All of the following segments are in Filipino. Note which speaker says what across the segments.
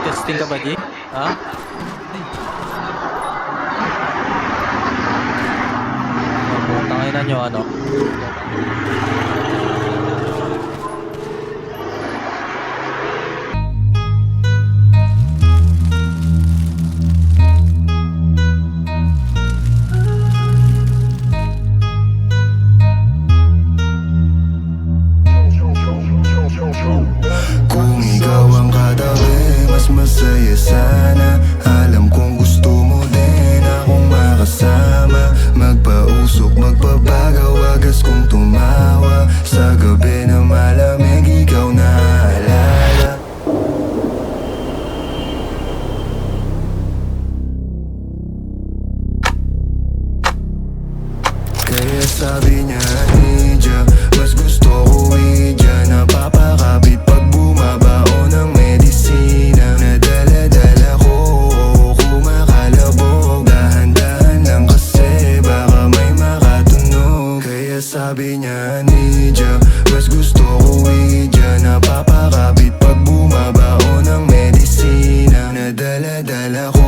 Speaker 1: Testing ka ba, G? Ha? Tanginan nyo, ano?
Speaker 2: Kung ikaw ang katabi, mas masaya sana. Alam kong gusto mo din akong makasama. Magpausok, magpapagaw, wagas kong tumawa. Sa gabi na malamig, ikaw naaalala. Kaya sabi niya, Nidya, mas gusto ko idya. Napapakapit pag bumabao ng medisina. Nadala-dala ko, kumakalabog. Dahan-dahan lang kasi baka may makatunog. Kaya sabi niya, Nidya, mas gusto ko idya. Napapakapit pag bumabao ng medisina. Nadala-dala ko,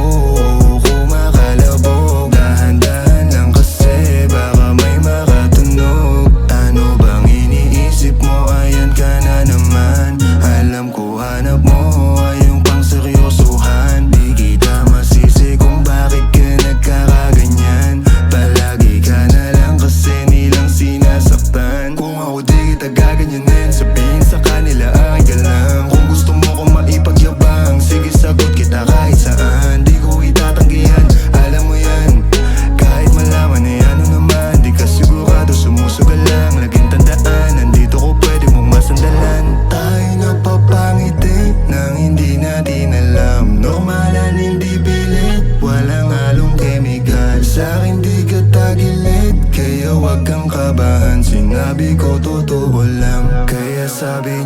Speaker 2: kumakalabog. Dahan-dahan lang kasi baka may makatunog. Ano bang iniisip mo? Ayan ka na naman. Alam ko hanap mo ay yung pang seryosohan. Di kita masisi kung bakit ka nagkakaganyan. Palagi ka na lang kasi nilang sinasaktan. Kung ako di kita gaganyanin, sabihin sa kanila ay ka lang. Kung gusto mo kong maipagyabang, sige sagot kita kahit saan. Di ko itatanggihan, alam mo yan. Kahit malaman ay ano naman, di ka sigurado, sumusugal lang. Laging tandaan, nandito ko pwede mong masandalan. Tayo napapangiti nang hindi natin alam. Normalan, hindi pilit, walang halong kemikal. Sa'kin di ka tagilid, kaya wag kang kabahan. Sinabi ko totoo lang, kaya sabi